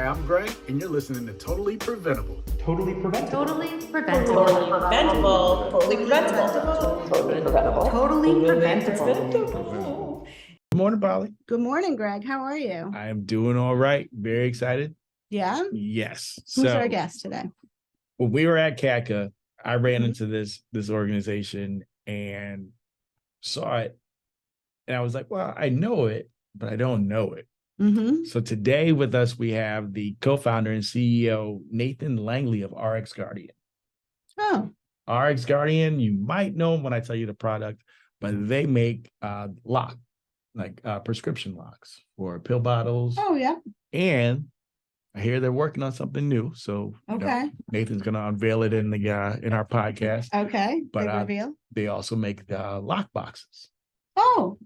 I'm Greg, and you're listening to Totally Preventable. Totally preventable. Totally preventable. Totally preventable. Totally preventable. Totally preventable. Totally preventable. Good morning, Polly. Good morning, Greg. How are you? I am doing all right. Very excited. Yeah? Yes. Who's our guest today? When we were at CACA, I ran Mhm. into this organization and saw it. And I was like, well, I know it, but I don't know it. Mm-hmm. So today with us, we have the co-founder and CEO, Nathan Langley of RX Guardian. Oh, RX Guardian, you might know them when I tell you the product, but they make prescription locks for pill bottles. oh yeah. And I hear they're working on something new. So Okay. Nathan's going to unveil it in our podcast. Okay. But, Big reveal. They also make the lock boxes. Oh,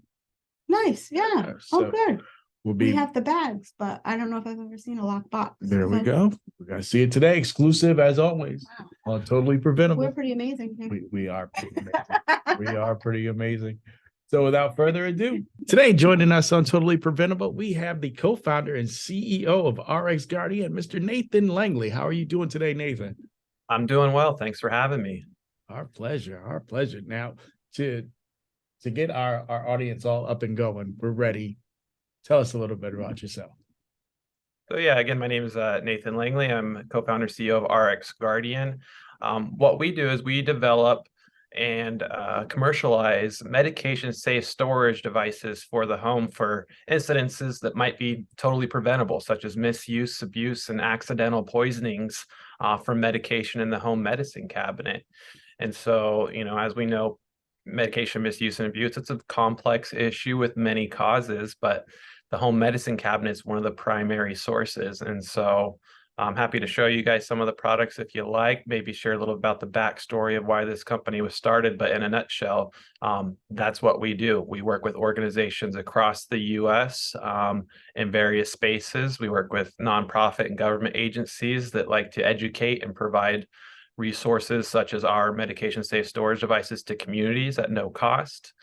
nice. Yeah. So Oh, good. We'll We be have the bags, but I don't know if I've ever seen a lock box. there. We So go. We're gonna see it today, exclusive as always Wow. on Totally Preventable. We're pretty amazing. We are pretty amazing. We are pretty amazing. So without further ado, today joining us on Totally Preventable, we have the co-founder and CEO of RX Guardian, Mr. Nathan Langley. How are you doing today, Nathan? I'm doing well. Thanks for having me. Our pleasure. Our pleasure. Now, to get our audience all up and going, we're ready. Tell us a little bit about yourself. So yeah, again, my name is Nathan Langley. I'm co-founder CEO of RX Guardian. What we do is we develop and commercialize medication-safe storage devices for the home for incidences that might be totally preventable, such as misuse, abuse, and accidental poisonings from medication in the home medicine cabinet. And so, as we know, medication misuse and abuse, it's a complex issue with many causes, but the home medicine cabinet is one of the primary sources. And so I'm happy to show you guys some of the products if you like, maybe share a little about the backstory of why this company was started. But in a nutshell, that's what we do. We work with organizations across the US in various spaces. We work with nonprofit and government agencies that like to educate and provide resources such as our medication safe storage devices to communities at no cost.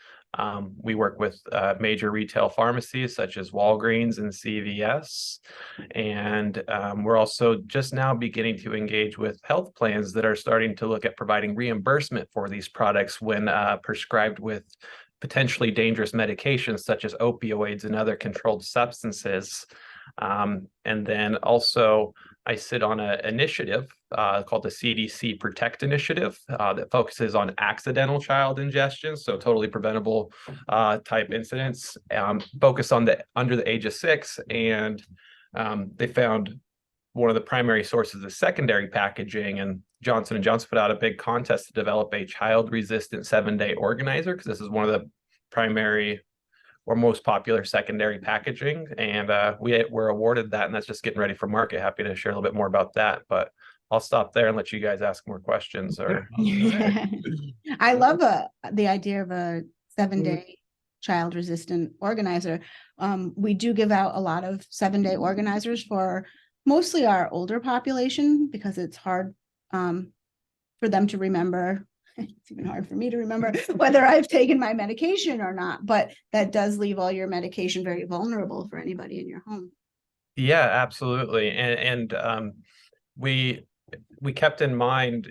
We work with major retail pharmacies such as Walgreens and CVS. And we're also just now beginning to engage with health plans that are starting to look at providing reimbursement for these products when prescribed with potentially dangerous medications such as opioids and other controlled substances. And then also I sit on an initiative called the CDC Protect Initiative that focuses on accidental child ingestion, so totally preventable type incidents, focused on the under the age of 6. And they found one of the primary sources of secondary packaging, and Johnson & Johnson put out a big contest to develop a child-resistant 7-day organizer, because this is one of the primary or most popular secondary packaging, and we were awarded that, and that's just getting ready for market. Happy to share a little bit more about that, but I'll stop there and let you guys ask more questions. Or I love the idea of a 7-day child resistant organizer. We do give out a lot of 7-day organizers for mostly our older population because it's hard for them to remember. It's even hard for me to remember whether I've taken my medication or not, but that does leave all your medication very vulnerable for anybody in your home. yeah, absolutely. And we kept in mind,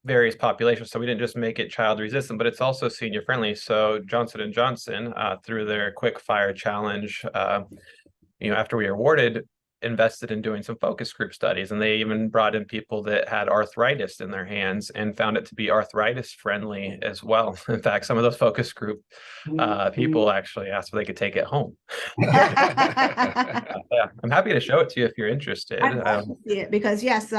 various populations. So we didn't just make it child resistant, but it's also senior friendly. So Johnson & Johnson, through their quick fire challenge, after we were awarded, invested in doing some focus group studies, and they even brought in people that had arthritis in their hands and found it to be arthritis friendly as well. In fact, some of those focus group people actually asked if they could take it home. Yeah, I'm happy to show it to you if you're interested. I'd love to see it because yes,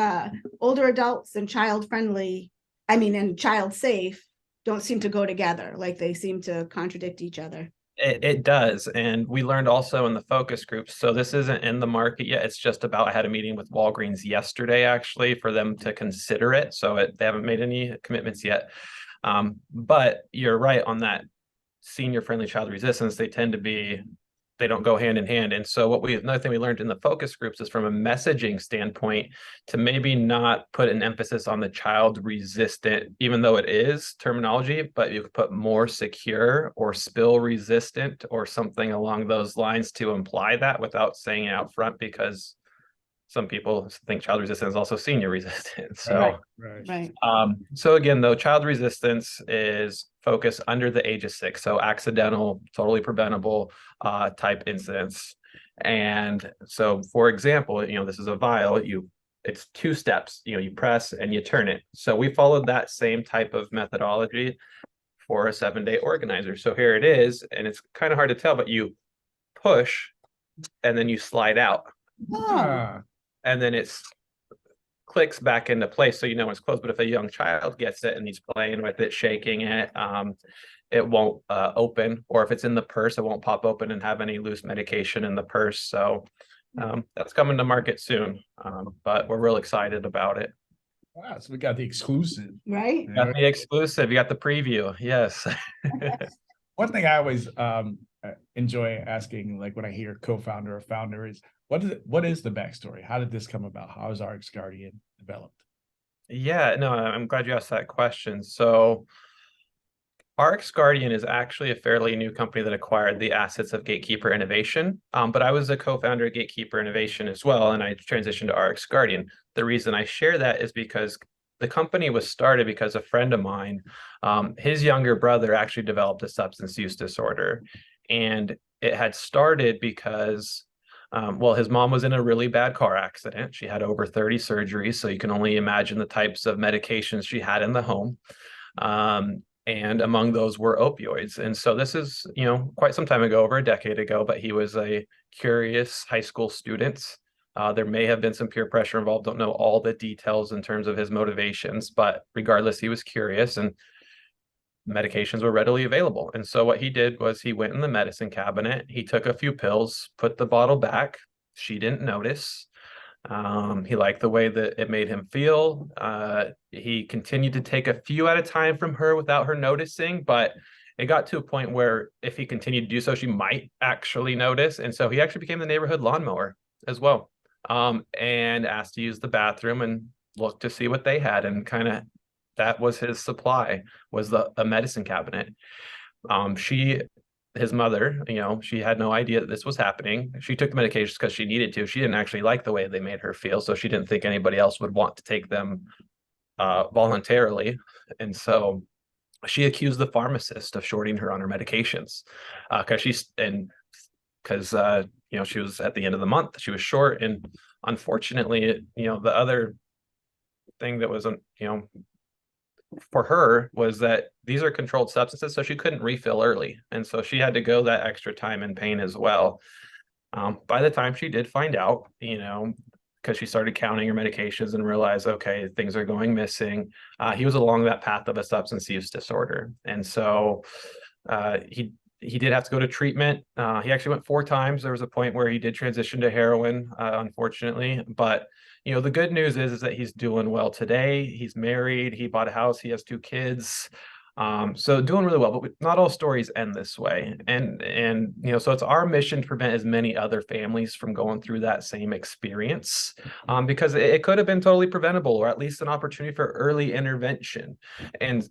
older adults and child friendly, and child safe don't seem to go together. Like they seem to contradict each other. It does. And we learned also in the focus groups. So this isn't in the market yet. It's just about, I had a meeting with Walgreens yesterday, actually, for them to consider it. So they haven't made any commitments yet. But you're right on that senior friendly child resistance. They don't go hand in hand. And so another thing we learned in the focus groups is from a messaging standpoint to maybe not put an emphasis on the child resistant, even though it is terminology, but you could put more secure or spill resistant or something along those lines to imply that without saying it out front, because some people think child resistance is also senior resistance. So, Right. Right. so again, though, child resistance is focused under the age of 6, so accidental, totally preventable type incidents. And so, for example, this is a vial. It's 2 steps. You press and you turn it. So we followed that same type of methodology for a 7-day organizer. So here it is, and it's kind of hard to tell, but you push and then you slide out, Oh, Ah, and then it's clicks back into place, so when it's closed. But if a young child gets it and he's playing with it, shaking it, it won't open, or if it's in the purse, it won't pop open and have any loose medication in the purse. So that's coming to market soon, but we're real excited about it. wow. So we got the exclusive. right. Got the exclusive, you got the preview. Yes. One thing I always enjoy asking, like when I hear co-founder or founder, is what is the backstory? How did this come about? How is RX Guardian developed? Yeah, no, I'm glad you asked that question. So RX Guardian is actually a fairly new company that acquired the assets of Gatekeeper Innovation. But I was a co-founder of Gatekeeper Innovation as well, and I transitioned to RX Guardian. The reason I share that is because the company was started because a friend of mine, his younger brother actually developed a substance use disorder. And it had started because, his mom was in a really bad car accident. She had over 30 surgeries, so you can only imagine the types of medications she had in the home. And among those were opioids. And so this is, quite some time ago, over a decade ago, but he was a curious high school student. There may have been some peer pressure involved. Don't know all the details in terms of his motivations, but regardless, he was curious and medications were readily available. And so what he did was he went in the medicine cabinet, he took a few pills, put the bottle back. She didn't notice. He liked the way that it made him feel. He continued to take a few at a time from her without her noticing, but it got to a point where if he continued to do so, she might actually notice. And so he actually became the neighborhood lawnmower as well, and asked to use the bathroom and looked to see what they had. And kind of that was his supply, was a medicine cabinet. His mother, she had no idea that this was happening. She took the medications because she needed to. She didn't actually like the way they made her feel, so she didn't think anybody else would want to take them voluntarily. And so she accused the pharmacist of shorting her on her medications, because she was at the end of the month, she was short. And unfortunately, the other thing that was, for her was that these are controlled substances, so she couldn't refill early. And so she had to go that extra time and pain as well. By the time she did find out, because she started counting her medications and realized, okay, things are going missing, he was along that path of a substance use disorder. And so he did have to go to treatment. He actually went 4 times. There was a point where he did transition to heroin, unfortunately. But the good news is that he's doing well today. He's married. He bought a house. He has 2 kids. So doing really well. But not all stories end this way. And so it's our mission to prevent as many other families from going through that same experience, because it could have been totally preventable, or at least an opportunity for early intervention. And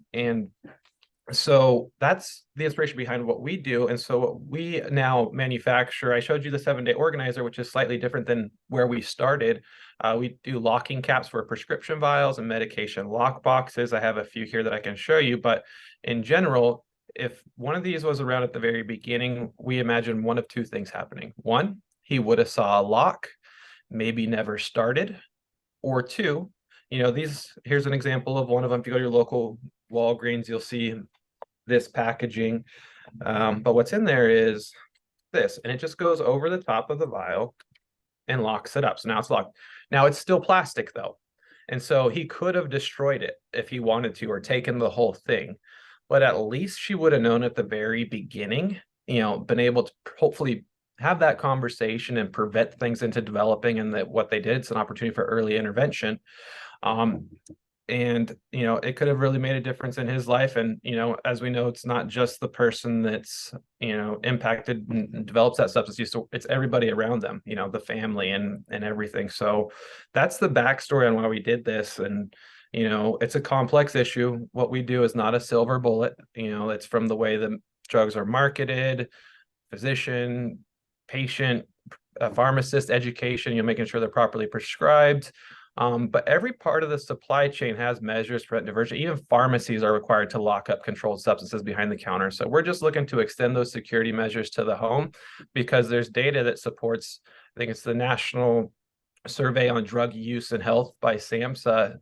so that's the inspiration behind what we do. And so what we now manufacture, I showed you the 7-day organizer, which is slightly different than where we started. We do locking caps for prescription vials and medication lock boxes. I have a few here that I can show you, but in general, if one of these was around at the very beginning, we imagine one of 2 things happening. 1, he would have saw a lock, maybe never started, or 2, here's an example of one of them. If you go to your local Walgreens, you'll see this packaging, but what's in there is this, and it just goes over the top of the vial and locks it up. So now it's locked. Now it's still plastic though, and so he could have destroyed it if he wanted to, or taken the whole thing, but at least she would have known at the very beginning, been able to hopefully have that conversation and prevent things into developing. And that what they did, it's an opportunity for early intervention. And it could have really made a difference in his life. And as we know, it's not just the person that's impacted and develops that substance use, it's everybody around them, the family and everything. So that's the backstory on why we did this. And it's a complex issue. What we do is not a silver bullet. It's from the way the drugs are marketed, physician, patient, pharmacist education, making sure they're properly prescribed. But every part of the supply chain has measures to prevent diversion. Even pharmacies are required to lock up controlled substances behind the counter. So we're just looking to extend those security measures to the home, because there's data that supports, I think it's the National Survey on Drug Use and Health by SAMHSA,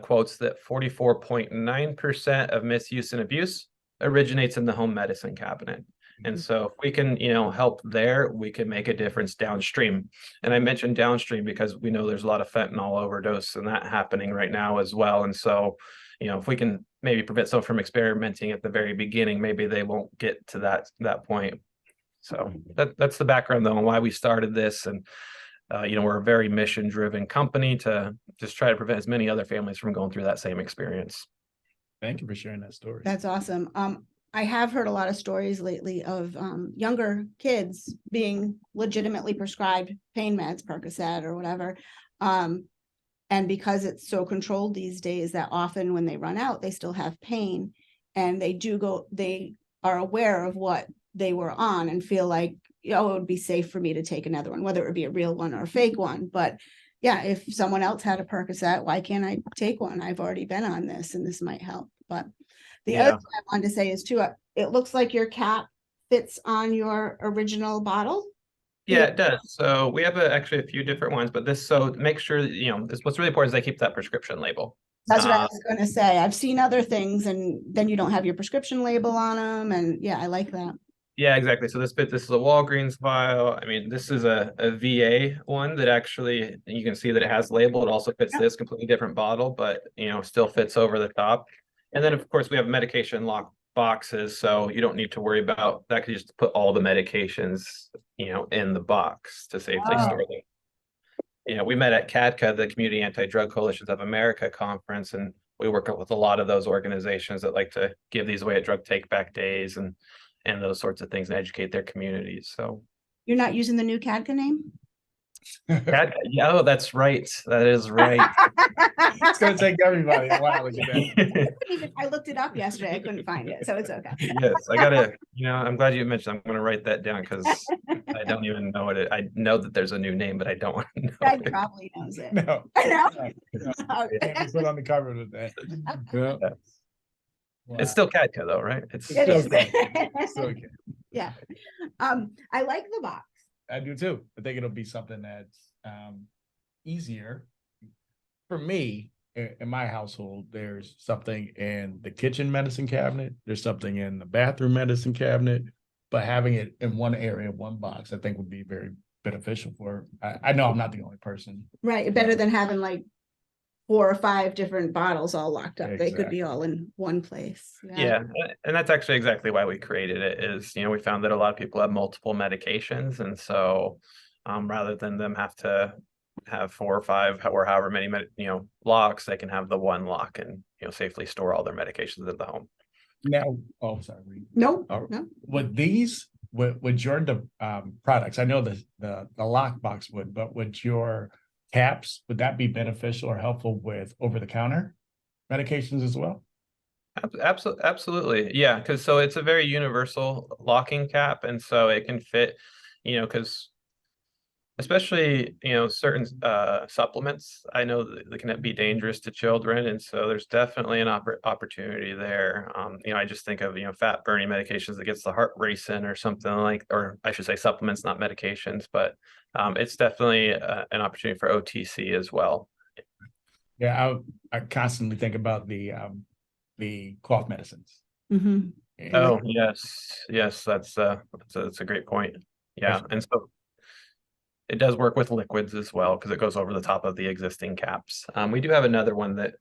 quotes that 44.9% of misuse and abuse originates in the home medicine cabinet. And so if we can, help there, we can make a difference downstream. And I mentioned downstream because we know there's a lot of fentanyl overdose and that happening right now as well. And so, if we can maybe prevent someone from experimenting at the very beginning, maybe they won't get to that point. So that's the background though, on why we started this. And we're a very mission-driven company to just try to prevent as many other families from going through that same experience. Thank you for sharing that story. That's awesome. I have heard a lot of stories lately of younger kids being legitimately prescribed pain meds, Percocet or whatever. And because it's so controlled these days that often when they run out, they still have pain, and they are aware of what they were on and feel like, it would be safe for me to take another one, whether it would be a real one or a fake one. But yeah, if someone else had a Percocet, why can't I take one? I've already been on this and this might help. But the other thing I wanted to say is too, it looks like your cap fits on your original bottle. Yeah, it does. So we have actually a few different ones, but so make sure that, what's really important is they keep that prescription label. That's what I was going to say. I've seen other things and then you don't have your prescription label on them. And yeah, I like that. Yeah, exactly. So this is a Walgreens vial. I mean, this is a VA one that actually, you can see that it has label. It also fits this completely different bottle, but still fits over the top. And then of course we have medication lock boxes, so you don't need to worry about that. You just put all the medications, in the box to safely store them. We met at CADCA, the Community Anti-Drug Coalitions of America conference, and we work with a lot of those organizations that like to give these away at drug take back days and those sorts of things and educate their communities. So you're not using the new CADCA name? Yeah, that's right. That is right. It's going to take everybody a while to get that. I looked it up yesterday. I couldn't find it, so it's okay. Yes, I gotta, I'm glad you mentioned. I'm going to write that down because I don't even know it. I know that there's a new name, but I don't want to know. Greg probably knows it. No. No? Can't be put on the cover today. Yeah. It's still CADCA though, right? It Still is. good. Still okay. Yeah. I like the box. I do too. I think it'll be something that's easier for me. In my household, there's something in the kitchen medicine cabinet, there's something in the bathroom medicine cabinet, but having it in one area, one box, I think would be very beneficial for, I know I'm not the only person. Right. Better than having like 4 or 5 different bottles all locked up. They could be all in one place. Yeah. And that's actually exactly why we created it is, we found that a lot of people have multiple medications. And so rather than them have to have 4 or 5 or however many, locks, they can have the one lock and, safely store all their medications in the home. Now, oh, sorry. No. With these, with your products, I know the lockbox would, but with your caps, would that be beneficial or helpful with over-the-counter medications as well? Absolutely. Yeah, because so it's a very universal locking cap, and so it can fit, because especially, certain supplements, I know that they can be dangerous to children, and so there's definitely an opportunity there. I just think of, fat burning medications that gets the heart racing or something like, or I should say supplements, not medications, but it's definitely an opportunity for OTC as well. Yeah, I constantly think about the cough medicines. Mm-hmm. Oh, yes, that's a great point. Yeah, and so it does work with liquids as well because it goes over the top of the existing caps. We do have another one that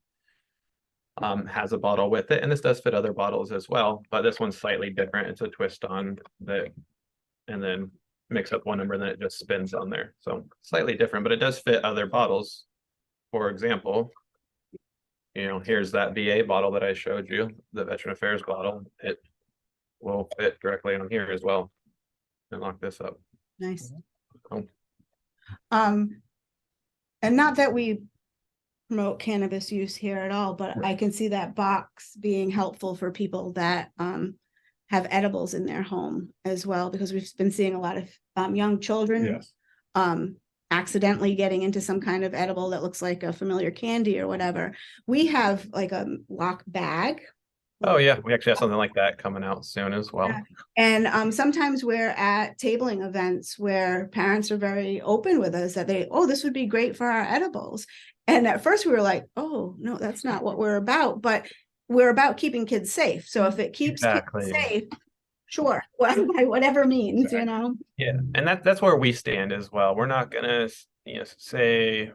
has a bottle with it, and this does fit other bottles as well, but this one's slightly different. It's a twist on and then mix up one number, and then it just spins on there. So slightly different, but it does fit other bottles. For example, here's that VA bottle that I showed you, the Veteran Affairs bottle. It will fit directly on here as well and lock this up. Nice. Oh. And not that we promote cannabis use here at all, but I can see that box being helpful for people that have edibles in their home as well, because we've been seeing a lot of young children accidentally getting into some kind of edible that looks like a familiar candy or whatever. We have like a lock bag. Oh yeah, we actually have something like that coming out soon as well. And sometimes we're at tabling events where parents are very open with us that this would be great for our edibles. And at first we were like, oh, no, that's not what we're about. But we're about keeping kids safe. So if it keeps Exactly. kids safe, sure, by whatever means, you know. Yeah, and that's where we stand as well. We're not gonna, say,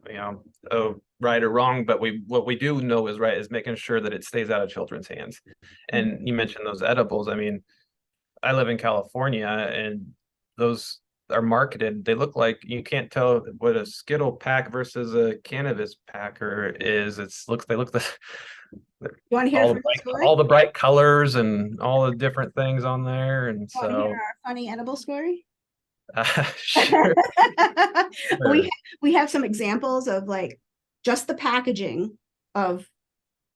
oh, right or wrong, but what we do know is right is making sure that it stays out of children's hands. And you mentioned those edibles. I mean, I live in California, and those are marketed. They look like you can't tell what a Skittle pack versus a cannabis packer is. They look the You want to hear all a the funny story? all the bright colors and all the different things on there, and Want to so hear our funny edible story? sure. We have some examples of like just the packaging of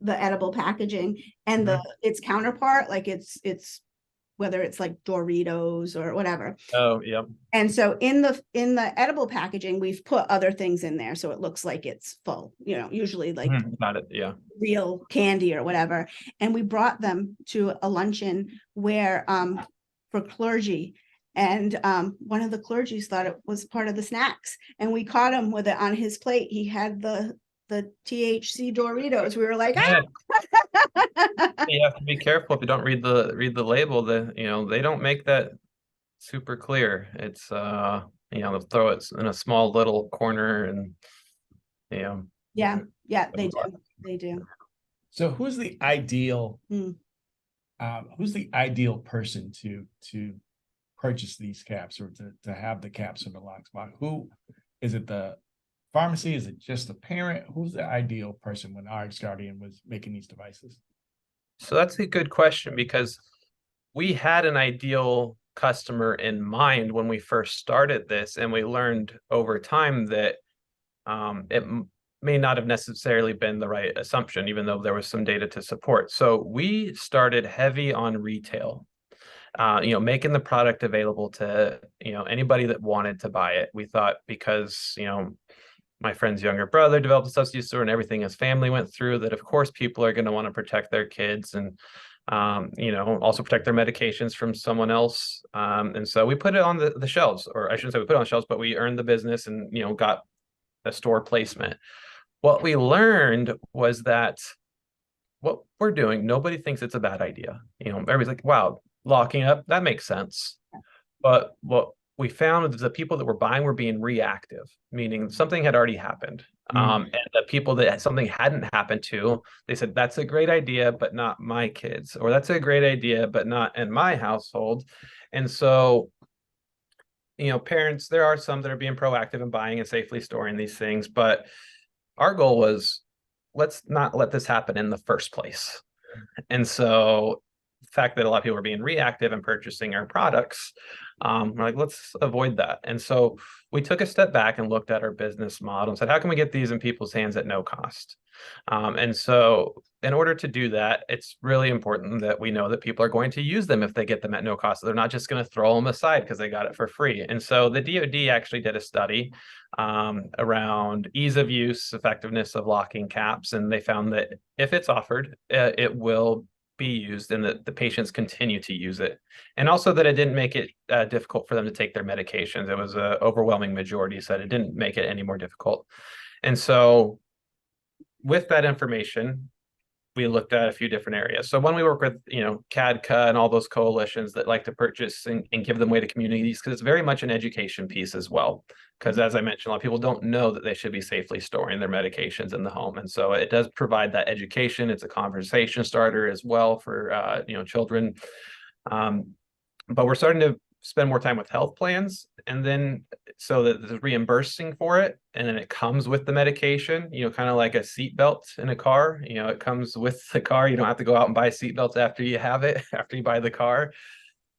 the edible packaging and its counterpart, like it's whether it's like Doritos or whatever. Oh, yeah. And so in the edible packaging, we've put other things in there so it looks like it's full, usually like Got it. Yeah. real candy or whatever. And we brought them to a luncheon where for clergy. And one of the clergies thought it was part of the snacks, and we caught him with it on his plate. He had the THC Doritos. We were like, Yeah. You have to be careful if you don't read the label. They don't make that super clear. It's they'll throw it in a small little corner, and yeah, they do. So who's the ideal Hmm. who's the ideal person to purchase these caps or to have the caps in the locks box? Who is it? The pharmacy? Is it just the parent? Who's the ideal person when RX Guardian was making these devices? So that's a good question, because we had an ideal customer in mind when we first started this, and we learned over time that it may not have necessarily been the right assumption, even though there was some data to support. So we started heavy on retail, making the product available to, anybody that wanted to buy it. We thought because, my friend's younger brother developed a substance use disorder and everything his family went through, that of course people are going to want to protect their kids and, also protect their medications from someone else. And so we put it on the shelves, or I shouldn't say we put it on the shelves, but we earned the business and, got a store placement. What we learned was that what we're doing, nobody thinks it's a bad idea. Everybody's like, wow, locking up, that makes sense. But what we found is the people that were buying were being reactive, meaning something had already happened. And the people that something hadn't happened to, they said, that's a great idea, but not my kids, or that's a great idea, but not in my household. And so, parents, there are some that are being proactive in buying and safely storing these things, but our goal was, let's not let this happen in the first place. And so the fact that a lot of people are being reactive and purchasing our products, we're like, let's avoid that. And so we took a step back and looked at our business model and said, how can we get these in people's hands at no cost? And so in order to do that, it's really important that we know that people are going to use them if they get them at no cost. They're not just going to throw them aside because they got it for free. And so the DoD actually did a study around ease of use, effectiveness of locking caps. And they found that if it's offered, it will be used, and that the patients continue to use it. And also that it didn't make it difficult for them to take their medications. It was an overwhelming majority said it didn't make it any more difficult. And so with that information, we looked at a few different areas. So when we work with, CADCA and all those coalitions that like to purchase and give them away to communities, because it's very much an education piece as well. Because as I mentioned, a lot of people don't know that they should be safely storing their medications in the home. And so it does provide that education. It's a conversation starter as well for, children. But we're starting to spend more time with health plans, and then so that there's reimbursing for it, and then it comes with the medication, kind of like a seat belt in a car. It comes with the car. You don't have to go out and buy seat belts after you have it, after you buy the car.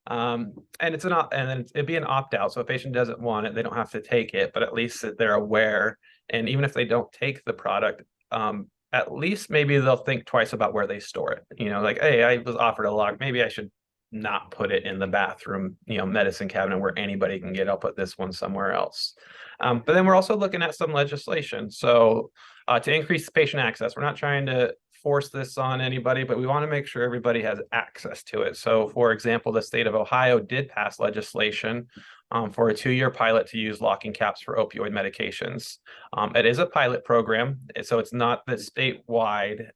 And it's it'd be an opt-out. So if a patient doesn't want it, they don't have to take it, but at least they're aware. And even if they don't take the product, at least maybe they'll think twice about where they store it. Like, hey, I was offered a lock, maybe I should not put it in the bathroom, medicine cabinet where anybody can get. I'll put this one somewhere else. But then we're also looking at some legislation. So to increase patient access, we're not trying to force this on anybody, but we want to make sure everybody has access to it. So for example, the state of Ohio did pass legislation for a 2-year pilot to use locking caps for opioid medications. It is a pilot program, so it's not the statewide,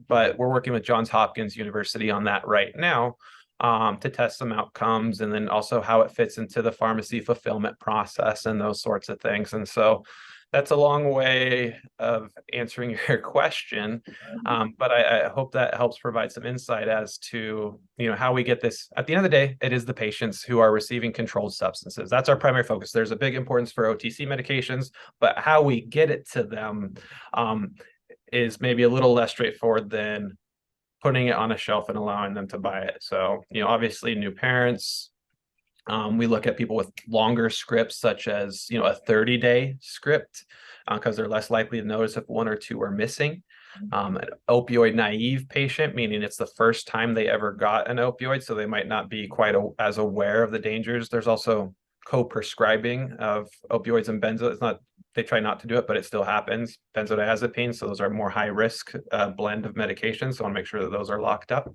but we're working with Johns Hopkins University on that right now to test some outcomes, and then also how it fits into the pharmacy fulfillment process and those sorts of things. And so that's a long way of answering your question, but I hope that helps provide some insight as to, you know, how we get this. At the end of the day, it is the patients who are receiving controlled substances. That's our primary focus. There's a big importance for OTC medications, but how we get it to them is maybe a little less straightforward than putting it on a shelf and allowing them to buy it. So, you know, obviously new parents, we look at people with longer scripts, such as, you know, a 30-day script, because they're less likely to notice if 1 or 2 are missing. An opioid naive patient, meaning it's the first time they ever got an opioid, so they might not be quite as aware of the dangers. There's also co-prescribing of opioids and benzo. It's not, they try not to do it, but it still happens. Benzodiazepines, so those are more high risk blend of medications. So I want to make sure that those are locked up.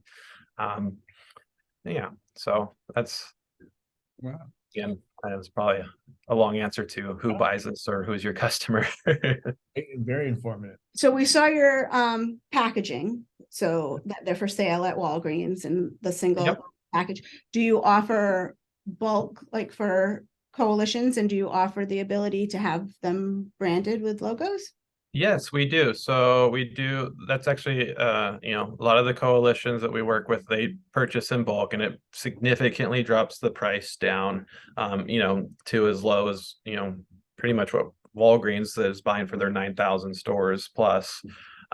Yeah, so that's, Wow. again, that's probably a long answer to who buys this or who's your customer. Very informative. So we saw your packaging, so that they're for sale at Walgreens and the single Yep. package. Do you offer bulk, like for coalitions, and do you offer the ability to have them branded with logos? Yes, we do. So we do, that's actually, you know, a lot of the coalitions that we work with, they purchase in bulk, and it significantly drops the price down, you know, to as low as, you know, pretty much what Walgreens is buying for their 9,000 stores plus.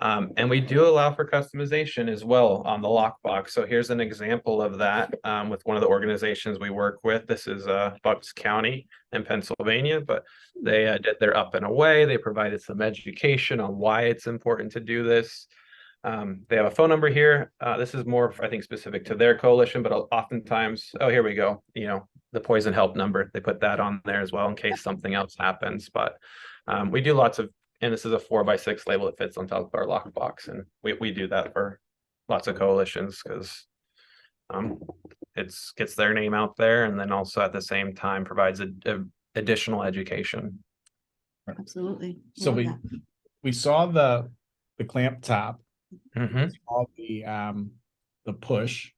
And we do allow for customization as well on the lockbox. So here's an example of that with one of the organizations we work with. This is Bucks County in Pennsylvania, but they did their Up and Away. They provided some education on why it's important to do this. They have a phone number here. This is more, I think, specific to their coalition, but oftentimes, oh, here we go. You know, the poison help number. They put that on there as well in case something else happens. But we do lots of, and this is a 4x6 label that fits on top of our lockbox, and we do that for lots of coalitions because it's gets their name out there, and then also at the same time provides a additional education. Absolutely. So Love that. we saw the clamp top, Mhm. all the push.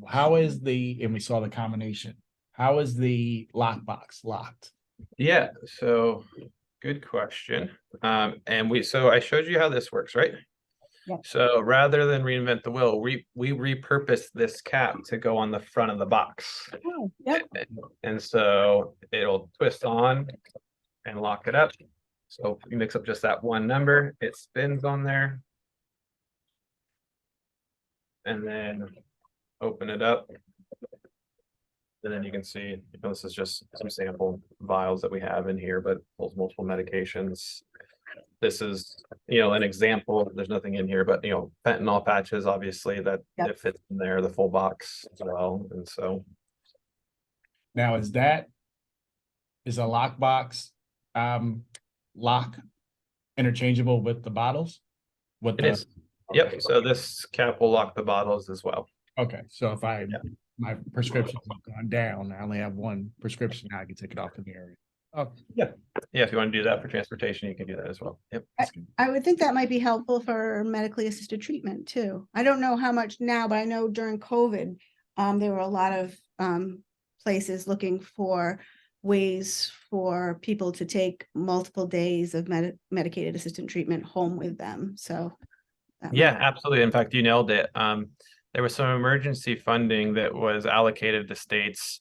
How is and we saw the combination. How is the lockbox locked? Yeah, so good question. So I showed you how this works, right? Yeah. So rather than reinvent the wheel, we repurposed this cap to go on the front of the box. Oh, yep. And so it'll twist on and lock it up. So if you mix up just that one number, it spins on there. And then open it up. And then you can see, you know, this is just some sample vials that we have in here, but holds multiple medications. This is, you know, an example. There's nothing in here, but, you know, fentanyl patches, obviously, that Yep. it fits in there, the full box as well. And so, Now, is a lockbox lock interchangeable with the bottles? it is. Yep. So this cap will lock the bottles as well. Okay, so if my prescription's gone down, I only have one prescription, I can take it off in the area. Oh, Yeah, if you want to do that for transportation, you can do that as well. Yep. I would think that might be helpful for medically assisted treatment too. I don't know how much now, but I know during COVID, there were a lot of places looking for ways for people to take multiple days of medicated assisted treatment home with them. So that Yeah, might- absolutely. In fact, you nailed it. There was some emergency funding that was allocated to states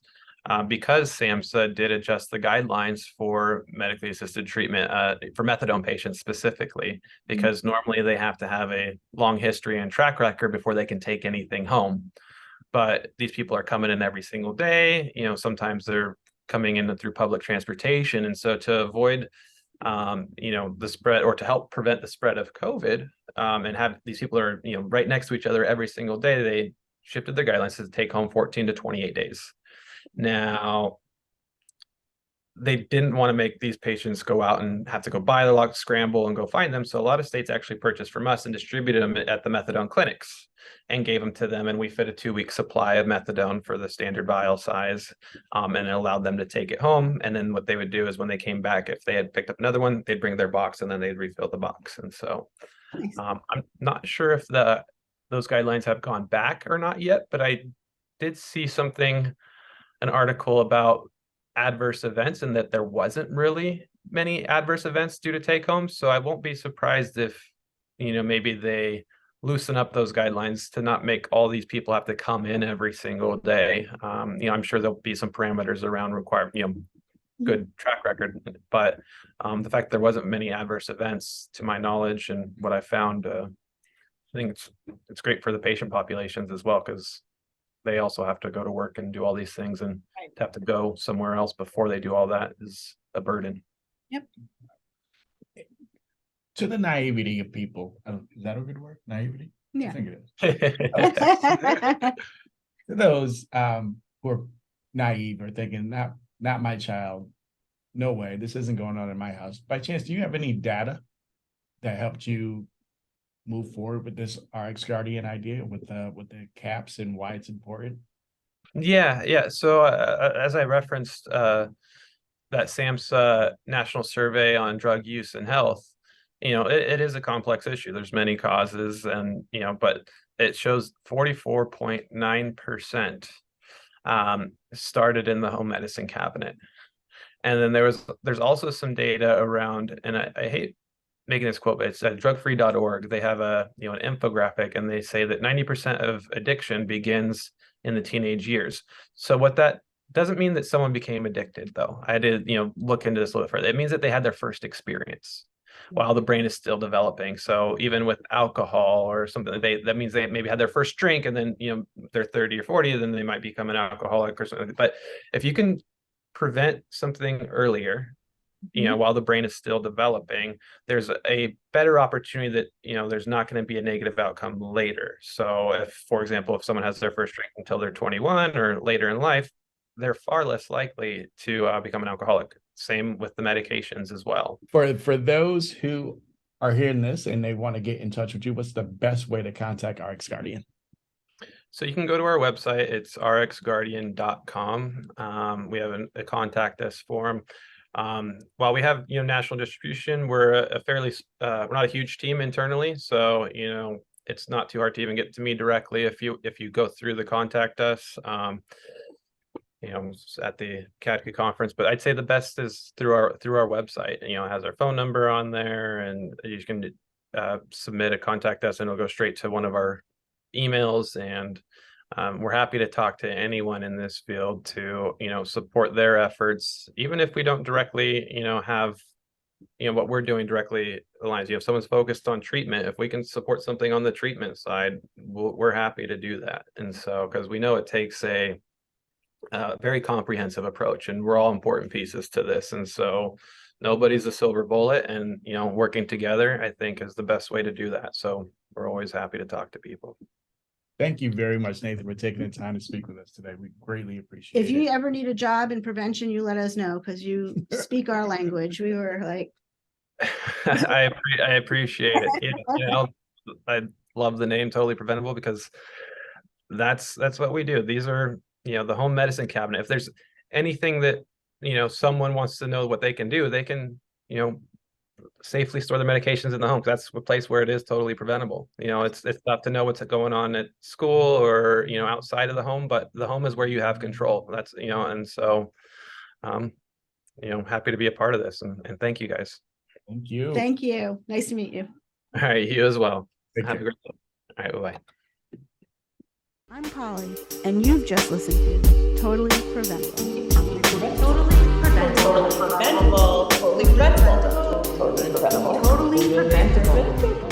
because SAMHSA did adjust the guidelines for medically assisted treatment for methadone patients specifically, because normally they have to have a long history and track record before they can take anything home. But these people are coming in every single day. You know, sometimes they're coming in through public transportation. And so to avoid you know, the spread, or to help prevent the spread of COVID, and have these people are, you know, right next to each other every single day, they shifted their guidelines to take home 14 to 28 days. Now, they didn't want to make these patients go out and have to go buy the lock, scramble, and go find them. So a lot of states actually purchased from us and distributed them at the methadone clinics and gave them to them. And we fit a 2-week supply of methadone for the standard vial size, and it allowed them to take it home. And then what they would do is when they came back, if they had picked up another one, they'd bring their box and then they'd refill the box. And so Nice. I'm not sure if those guidelines have gone back or not yet, but I did see an article about adverse events and that there wasn't really many adverse events due to take home. So I won't be surprised if, maybe they loosen up those guidelines to not make all these people have to come in every single day. I'm sure there'll be some parameters around good track record, but the fact there wasn't many adverse events to my knowledge and what I found, I think it's great for the patient populations as well, because they also have to go to work and do all these things, and to have to go somewhere else before they do all that is a burden. Yep. To the naivety of people, is that a good word? Naivety? I Yeah. think it is. To those who are naive or thinking, not my child, no way, this isn't going on in my house. By chance, do you have any data that helped you move forward with this RX Guardian idea with the caps and why it's important? Yeah. So as I referenced, that SAMHSA national survey on drug use and health, it is a complex issue. There's many causes, and but it shows 44.9% started in the home medicine cabinet. And then there's also some data around, and I hate making this quote, but it's at drugfree.org. They have an infographic, and they say that 90% of addiction begins in the teenage years. So what that doesn't mean that someone became addicted, though. I did, look into this a little further. It means that they had their first experience while the brain is still developing. So even with alcohol or something, that means they maybe had their first drink, and then, they're 30 or 40, then they might become an alcoholic or something. But if you can prevent something earlier, while the brain is still developing, there's a better opportunity that, there's not going to be a negative outcome later. So if, for example, if someone has their first drink until they're 21 or later in life, they're far less likely to become an alcoholic. Same with the medications as well. For those who are hearing this and they want to get in touch with you, what's the best way to contact RX Guardian? So you can go to our website. It's rxguardian.com. We have a contact us form. While we have national distribution, we're we're not a huge team internally, so it's not too hard to even get to me directly if you go through the contact us at the CADCA conference. But I'd say the best is through our website. It has our phone number on there, and you can submit a contact us, and it'll go straight to one of our emails. And we're happy to talk to anyone in this field to support their efforts, even if we don't directly have what we're doing directly aligns. If someone's focused on treatment, if we can support something on the treatment side, we're happy to do that. And so, because we know it takes a very comprehensive approach, and we're all important pieces to this. And so nobody's a silver bullet, and working together, I think, is the best way to do that. So we're always happy to talk to people. Thank you very much, Nathan, for taking the time to speak with us today. We greatly appreciate it. If you ever need a job in prevention, you let us know, because you speak our language. We were like, I appreciate it. I love the name Totally Preventable, because that's what we do. These are the home medicine cabinet. If there's anything that someone wants to know what they can do, they can safely store the medications in the home. That's a place where it is totally preventable. It's tough to know what's going on at school or outside of the home, but the home is where you have control. That's and so happy to be a part of this, and thank you guys. Thank you. thank you. Nice to meet you. All right, you as well. Take Have a care. great day. All right, bye-bye. I'm Polly, and you've just listened to Totally Preventable. Totally preventable. Totally preventable. Totally preventable. Totally preventable.